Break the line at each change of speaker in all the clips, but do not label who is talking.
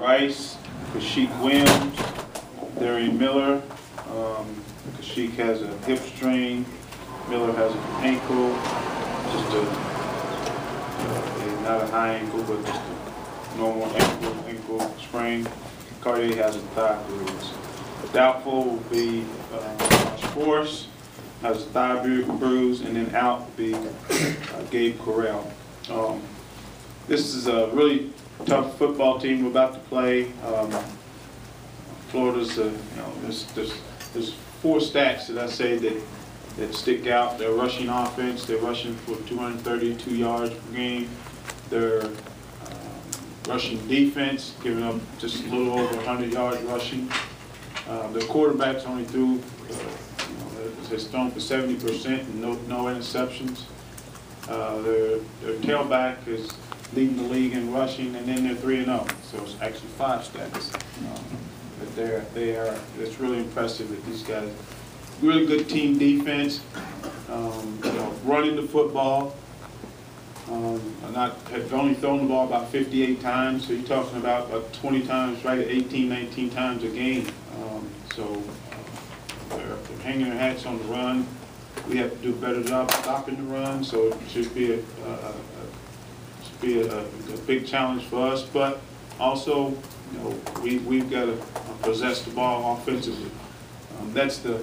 Rice, Kashyyyk Williams, Darian Miller. Kashyyyk has a hip strain, Miller has an ankle, just not a high ankle, but just a normal ankle sprain. Cartier has a thigh bruise. Doubtful will be Force has a thigh bruise, and then out will be Gabe Kernel. This is a really tough football team we're about to play. Florida's, there's four stats that I say that stick out. Their rushing offense, they're rushing for 232 yards per game. Their rushing defense, giving up just a little over 100 yards rushing. Their quarterback's only threw, has thrown for 70% and no interceptions. Their tailback is leading the league in rushing, and then they're 3-0. So it's actually 5 stats. But it's really impressive that these guys, really good team defense, running the football. Have only thrown the ball about 58 times, so you're talking about 20 times, right at 18, 19 times a game. They're hanging their hats on the run. We have to do a better job stopping the run, so it should be a big challenge for us. But also, we've got to possess the ball offensively. That's the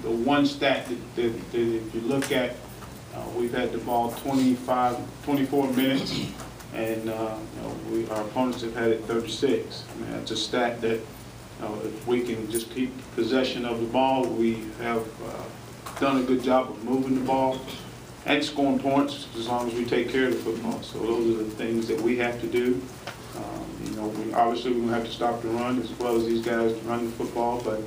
one stat that if you look at, we've had the ball 24 minutes, and our opponents have had it 36. I mean, that's a stat that if we can just keep possession of the ball, we have done a good job of moving the ball and scoring points as long as we take care of the football. So those are the things that we have to do. Obviously we're going to have to stop the run as well as these guys run the football, but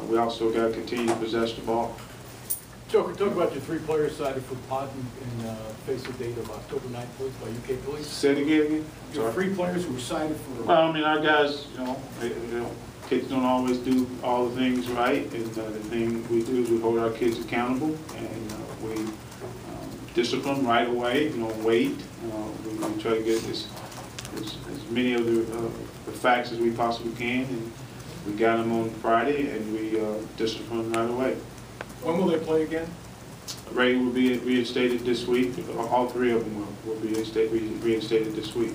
we also got to continue to possess the ball.
Joker, talk about your 3 players cited for pot in face-to date of October 9th, please, by UK police.
Say it again.
Your 3 players who were cited for.
Well, I mean, our guys, kids don't always do all the things right, and the thing we do is we hold our kids accountable, and we discipline right away. Wait. We try to get as many of the facts as we possibly can, and we got them on Friday, and we discipline right away.
When will they play again?
Ray will be reinstated this week. All 3 of them will be reinstated this week.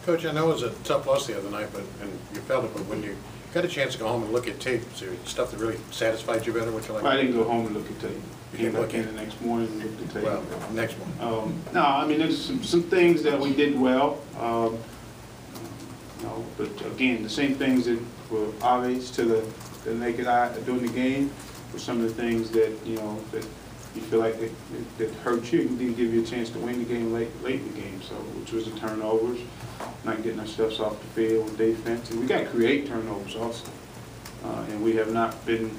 Coach, I know it was a tough loss the other night, and you felt it, but when you got a chance to go home and look at tape, is there stuff that really satisfied you better? What you like?
I didn't go home and look at tape. Came back in the next morning and looked at tape.
Well, next one.
No, I mean, there's some things that we did well. But again, the same things that were obvious to the naked eye during the game were some of the things that that you feel like that hurt you and didn't give you a chance to win the game late in the game. So, which was the turnovers, not getting ourselves off the field with defense, and we got to create turnovers also. And we have not been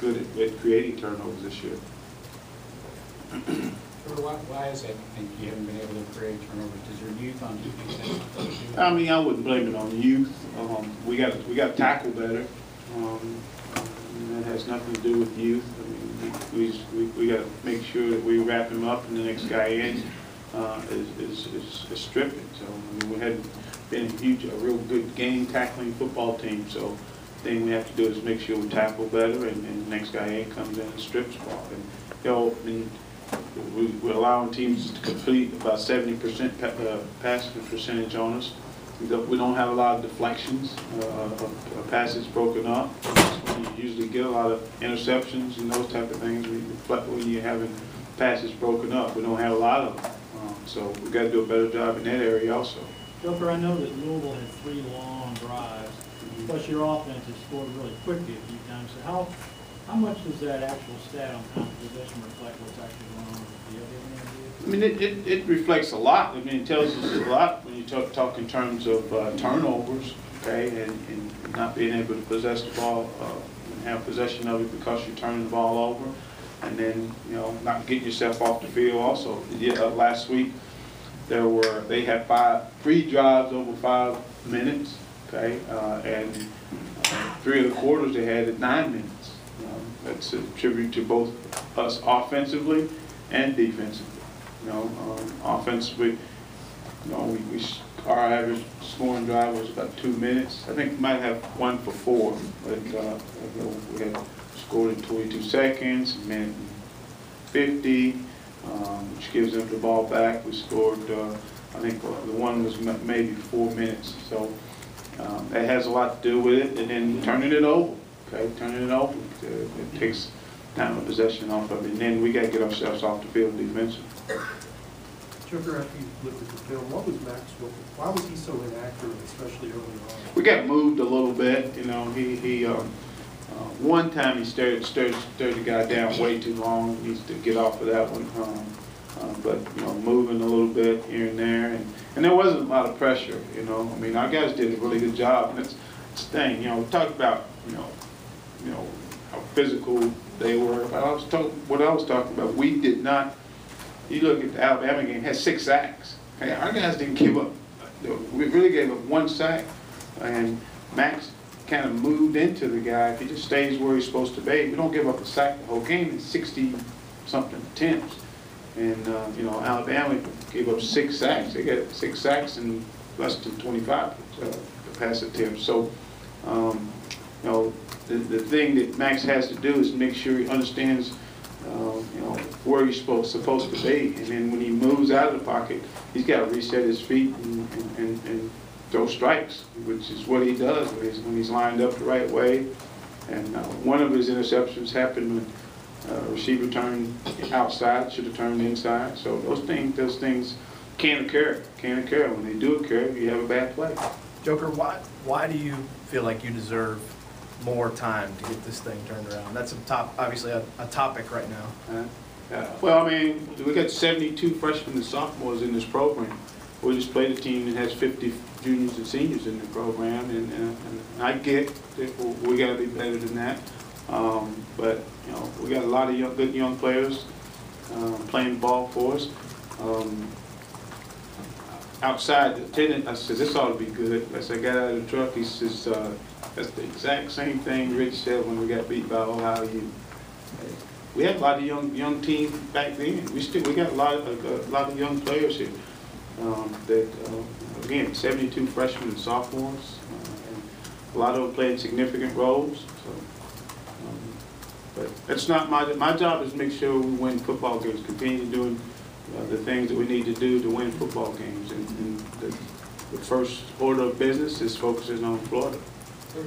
good at creating turnovers this year.
Why is that you think you haven't been able to create turnovers? Does your youth on defense have something to do with it?
I mean, I wouldn't blame it on youth. We got to tackle better. That has nothing to do with youth. I mean, we got to make sure that we wrap him up and the next guy in is stripping. So I mean, we hadn't been a real good game tackling football team. So the thing we have to do is make sure we tackle better, and the next guy in comes in and strips the ball. And we're allowing teams to complete about 70% passing percentage on us. We don't have a lot of deflections, passes broken up. You usually get a lot of interceptions and those type of things when you're having passes broken up. We don't have a lot of them. So we've got to do a better job in that area also.
Joker, I know that Louisville had 3 long drives, plus your offense has scored really quickly a few times. So how much does that actual stat on time of possession reflect what's actually going on with the field?
I mean, it reflects a lot. I mean, it tells us a lot when you talk in terms of turnovers, okay, and not being able to possess the ball and have possession of it because you're turning the ball over, and then not getting yourself off the field. Also, last week they had 3 drives over 5 minutes, okay, and 3 of the quarters they had at 9 minutes. That's a tribute to both us offensively and defensively. Offensively, our average scoring drive was about 2 minutes. I think we might have one for 4, but we had scored in 22 seconds, a minute and 50, which gives them the ball back. We scored, I think the one was maybe 4 minutes. So that has a lot to do with it. And then turning it over, okay, turning it over. It takes time of possession off of it. And then we got to get ourselves off the field defensively.
Joker, after you looked at the film, what was Maxwell? Why was he so inaccurate, especially early on?
We got moved a little bit. You know, one time he stared the guy down way too long. He needs to get off of that one. But you know, moving a little bit here and there, and there wasn't a lot of pressure. You know, I mean, our guys did a really good job. And that's the thing. You know, we talked about you know how physical they were. But what I was talking about, we did not. You look at the Alabama game, had 6 sacks. Okay, our guys didn't give up. We really gave up 1 sack, and Max kind of moved into the guy. If he just stays where he's supposed to be, we don't give up a sack the whole game. It's 60-something attempts, and you know, Alabama gave up 6 sacks. They got 6 sacks in less than 25 pass attempts. So, you know, the thing that Max has to do is make sure he understands. You know, where he's supposed to be, and then when he moves out of the pocket, he's got to reset his feet and throw strikes, which is what he does when he's lined up the right way. And one of his interceptions happened when a receiver turned outside, should have turned inside. So those things can occur. When they do occur, you have a bad play.
Joker, why do you feel like you deserve more time to get this thing turned around? That's obviously a topic right now.
Well, I mean, we got 72 freshmen and sophomores in this program. We just played a team that has 50 juniors and seniors in the program, and I get that we got to be better than that. But you know, we got a lot of good young players playing ball for us. Outside the attendant, I said, this ought to be good. As I got out of the truck, he says, that's the exact same thing Rich said when we got beat by Ohio U. We had a lot of young teams back then. We got a lot of young players here. Again, 72 freshmen and sophomores, and a lot of them playing significant roles. So, but that's not my job. Is to make sure we win football games. Continue doing the things that we need to do to win football games. And the first order of business is focusing on Florida.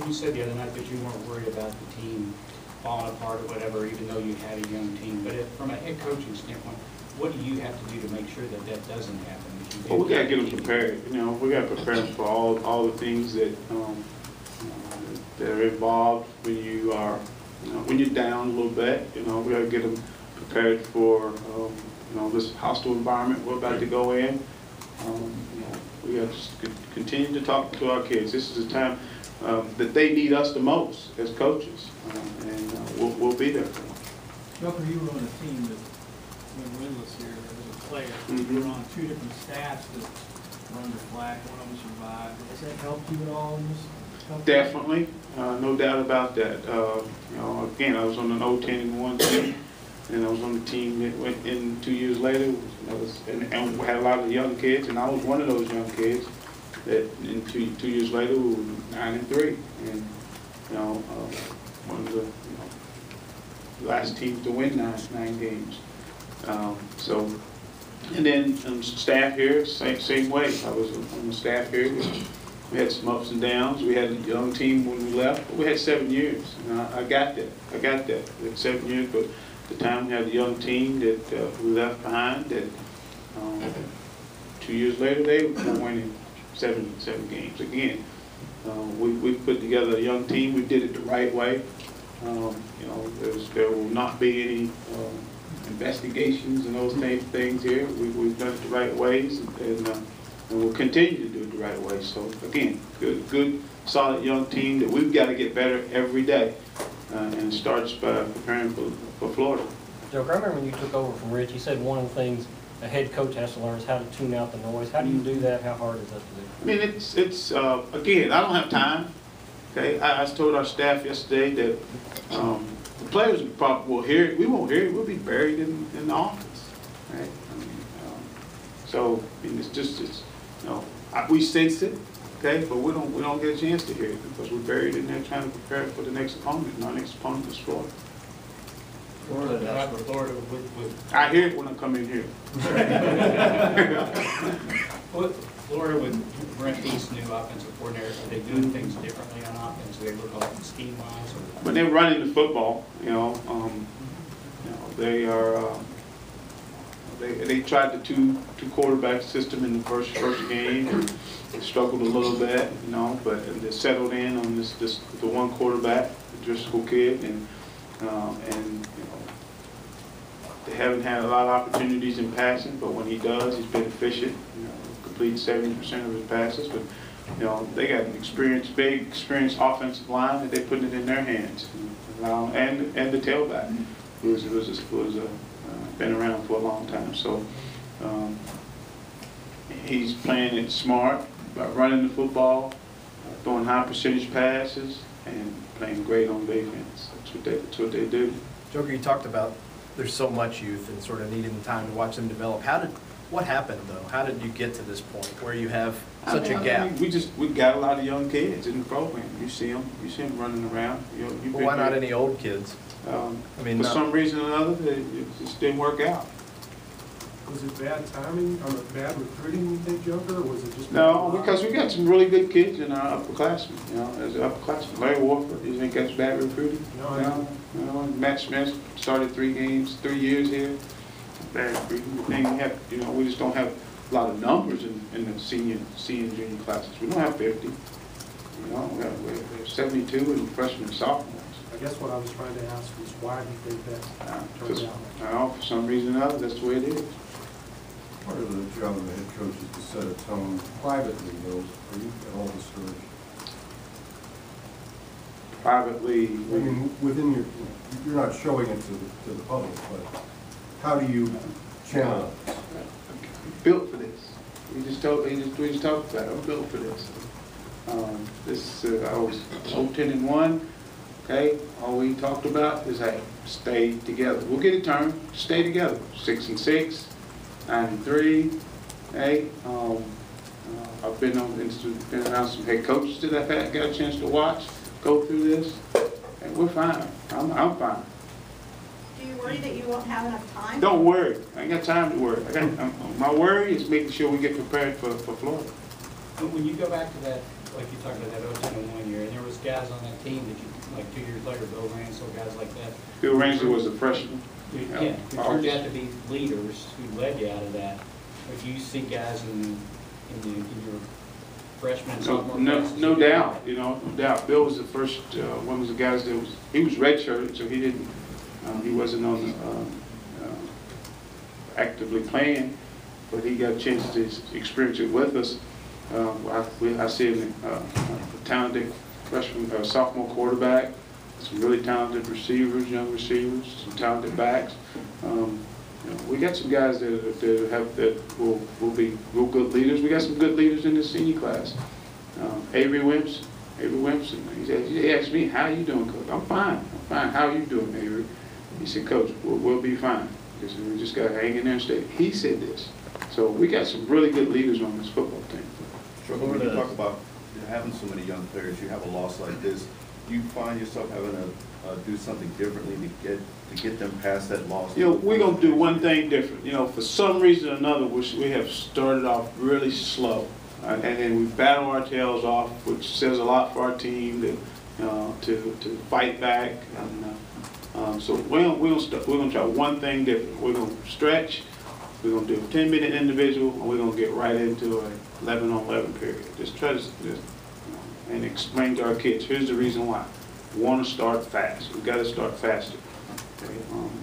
You said the other night that you weren't worried about the team falling apart or whatever, even though you had a young team. But from a head coaching standpoint, what do you have to do to make sure that that doesn't happen?
Well, we got to get them prepared. You know, we got to prepare them for all the things that that are involved when you are, when you're down a little bit. You know, we got to get them prepared for this hostile environment we're about to go in. We got to continue to talk to our kids. This is a time that they need us the most as coaches, and we'll be there for them.
Joker, you were on a team that went winless here as a player. You were on 2 different staffs that were under flag. One of them survived. Has that helped you at all in this company?
Definitely, no doubt about that. Again, I was on an 0-10-1 team, and I was on the team that went in 2 years later. And we had a lot of young kids, and I was one of those young kids that in 2 years later we were 9-3, and one of the last teams to win nine games. And then staff here, same way. I was on the staff here. We had some ups and downs. We had a young team when we left, but we had 7 years. And I got that. We had 7 years, but at the time we had a young team that we left behind. That 2 years later they were winning seven games again. We put together a young team. We did it the right way. There will not be any investigations and those things here. We've done it the right ways, and we'll continue to do it the right way. So again, good, solid young team that we've got to get better every day, and it starts by preparing for Florida.
Joker, I remember when you took over from Rich, you said one of the things a head coach has to learn is how to tune out the noise. How do you do that? How hard is that to do?
I mean, it's again, I don't have time. Okay, I told our staff yesterday that the players will hear it. We won't hear it. We'll be buried in the office, right? So I mean, it's you know, we sense it, okay, but we don't get a chance to hear it because we're buried in there trying to prepare for the next opponent, and our next opponent is Florida.
Florida, that's where Florida with
I hear it when I come in here.
Florida with Brent East, new offensive coordinator, are they doing things differently on offense? Do they look like scheme-wise?
But they're running the football, they are, they tried the two quarterback system in the first game. They struggled a little bit, but they settled in on the one quarterback, the Driscoll kid, and they haven't had a lot of opportunities in passing, but when he does, he's been efficient. Completes 70% of his passes, but they got an big experienced offensive line that they're putting it in their hands, and the tailback, who's been around for a long time. So he's playing it smart by running the football, throwing high percentage passes, and playing great on defense. That's what they do.
Joker, you talked about there's so much youth and sort of needing the time to watch them develop. What happened though? How did you get to this point where you have such a gap?
We got a lot of young kids in the program. You see them running around.
Well, why not any old kids?
For some reason or another, it just didn't work out.
Was it bad timing, bad recruiting, you think, Joker, or was it just?
No, because we got some really good kids in our upperclassmen. As an upperclassman, Larry Warford, you think that's bad recruiting?
No.
Matt Smith started 3 years here. Bad recruiting. The thing we just don't have a lot of numbers in the senior and junior classes. We don't have 50. We have 72 in freshmen and sophomores.
I guess what I was trying to ask was why do you think that turned out?
For some reason or another, that's the way it is.
Part of the job of the head coach is to set a tone privately, though. Are you at all discouraged?
Privately?
I mean, within you're not showing it to the public, but how do you channel it?
Built for this. We just talked about it. I'm built for this. I was 10-1. Okay, all we talked about is, hey, stay together. We'll get a turn. Stay together. 6-6, 9-3. Hey, I've been around some head coaches that I've got a chance to watch go through this, and we're fine. I'm fine.
Do you worry that you won't have enough time?
Don't worry. I ain't got time to worry. My worry is making sure we get prepared for Florida.
When you go back to that, like you talked about that 0-10-1 year, and there was guys on that team that you, like 2 years later, Bill Ransell, guys like that.
Bill Ransell was a freshman.
Yeah, who turned out to be leaders who led you out of that. But you see guys in your freshman and sophomore classes.
No doubt, no doubt. Bill was the first one of the guys that he was redshirted, so he wasn't on actively playing, but he got a chance to experience it with us. I see him a talented freshman, sophomore quarterback, some really talented receivers, young receivers, some talented backs. We got some guys that will be real good leaders. We got some good leaders in the senior class. Avery Wimpson, he asked me, "How you doing, Coach?" I'm fine. How are you doing, Avery? He said, "Coach, we'll be fine. Because we just got to hang in there and stay." He said this. So we got some really good leaders on this football team.
Sure, when you talk about having so many young players, you have a loss like this, you find yourself having to do something differently to get them past that loss?
We're going to do one thing different. For some reason or another, we have started off really slow. And then we battle our tails off, which says a lot for our team to fight back. And, so we're going to try one thing different. We're going to stretch. We're going to do a 10-minute individual, and we're going to get right into an 11-on-11 period. Just try to and explain to our kids, here's the reason why. We want to start fast. We've got to start faster. Okay?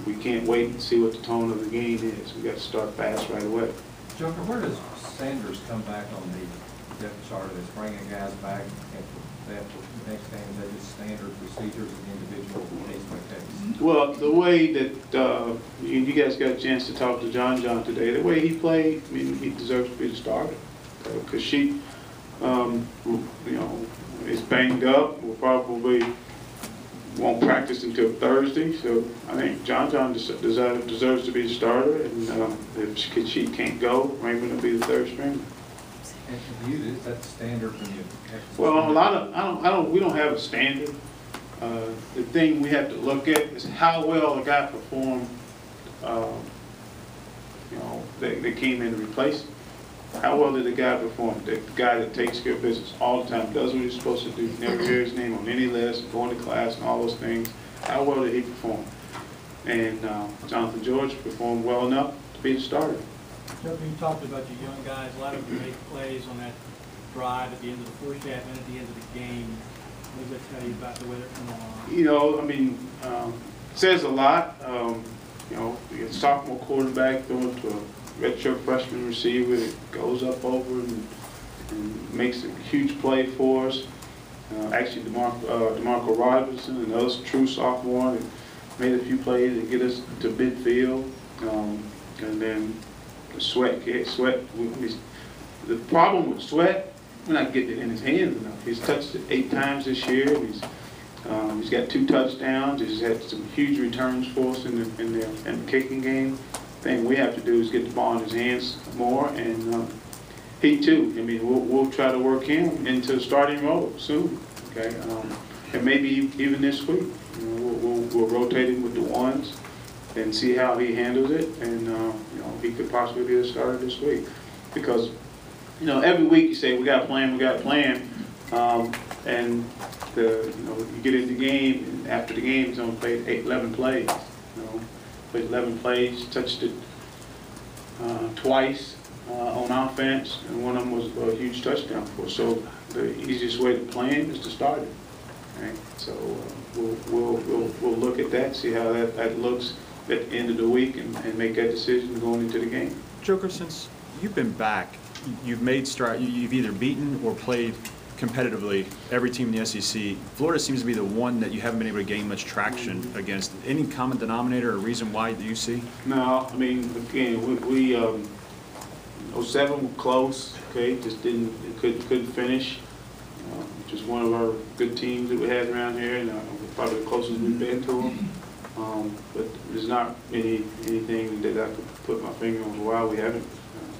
We can't wait and see what the tone of the game is. We've got to start fast right away.
Joker, where does Sanders come back on the depth chart that's bringing guys back at the next game? Is that just standard procedures and individual case by case?
Well, the way that you guys got a chance to talk to John today, the way he played, I mean, he deserves to be the starter. Because she, is banged up. Will probably won't practice until Thursday. So I think John deserves to be the starter. And if she can't go, Raymond will be the third stringer.
And to you, is that standard when you have to?
Well, a lot of, we don't have a standard. The thing we have to look at is how well the guy performed, you know, they came in to replace him. How well did the guy perform? The guy that takes care of business all the time, does what he's supposed to do, never hear his name on any list, going to class and all those things. How well did he perform? And Jonathan George performed well enough to be the starter.
Joker, you talked about your young guys, a lot of them make plays on that drive at the end of the first half and at the end of the game. What does that tell you about the way they're coming along?
You know, I mean, says a lot. You know, you get a sophomore quarterback going to a redshirt freshman receiver that goes up over and makes a huge play for us. Actually, DeMarco Robinson, another true sophomore, that made a few plays to get us to midfield. And then Sweat. The problem with Sweat, we're not getting it in his hands enough. He's touched it 8 times this year. He's got 2 touchdowns. He's had some huge returns for us in the kicking game. The thing we have to do is get the ball in his hands more, and he too. I mean, we'll try to work him into the starting role soon. Okay, and maybe even this week. You know, we'll rotate him with the ones and see how he handles it, and you know, he could possibly be the starter this week. Because you know, every week you say we got a plan, and you know, you get in the game, and after the game, he's only played 11 plays. You know, played 11 plays, touched it twice on offense, and one of them was a huge touchdown for us. So the easiest way to plan is to start it. Right? So we'll look at that, see how that looks at the end of the week, and make that decision going into the game.
Joker, since you've been back, you've made strides. You've either beaten or played competitively every team in the SEC. Florida seems to be the one that you haven't been able to gain much traction against. Any common denominator or reason why that you see?
No, I mean, again, we 07 were close. Okay, just couldn't finish. Just one of our good teams that we had around here, and probably the closest we've been to them. But there's not anything that I could put my finger on why we haven't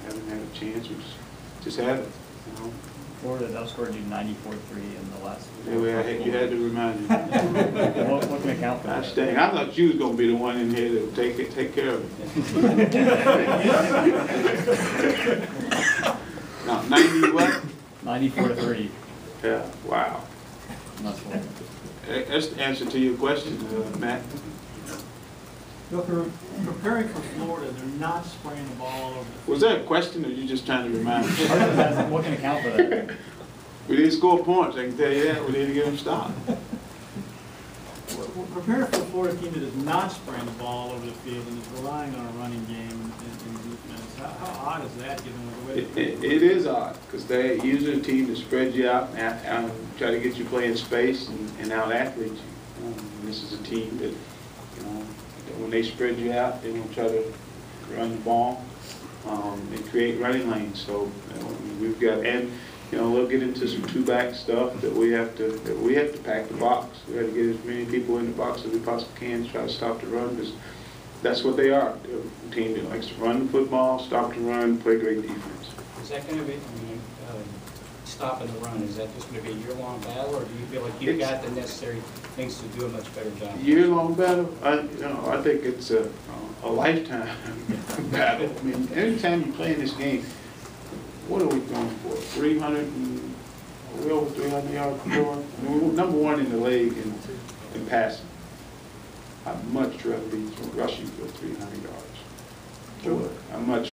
had a chance. We just haven't. You know.
Florida outscored you 94-3 in the last.
Yeah, you had to remind me.
What can account for that?
I thought you was going to be the one in here that would take care of it. No, 90 what?
94-3.
Yeah. Wow.
That's what.
That's the answer to your question, Matt.
Joker, preparing for Florida, they're not spraying the ball all over the field.
Was that a question, or are you just trying to remind me?
What can account for that?
We didn't score points, I can tell you that. We didn't get them stopped.
We're preparing for a Florida team that is not spraying the ball all over the field and is relying on a running game and defense. How odd is that, given the way
it is odd, because they're usually a team that spreads you out and try to get you playing space and out-athlete you. This is a team that, you know, when they spread you out, they don't try to run the ball and create running lanes. So you know, we've got, and you know, we'll get into some 2-back stuff that we have to pack the box. We have to get as many people in the box as we possibly can to try to stop the run, because that's what they are. They're a team that likes to run the football, stop the run, play great defense.
Is that going to be, stopping the run, is that just going to be a year-long battle, or do you feel like you've got the necessary things to do a much better job?
Year-long battle? I think it's a lifetime battle. I mean, anytime you play in this game, what are we going for? 300 and we're over 300 yards per hour. I mean, we're number 1 in the league in passing. I'd much rather be rushing for 300 yards. I'd much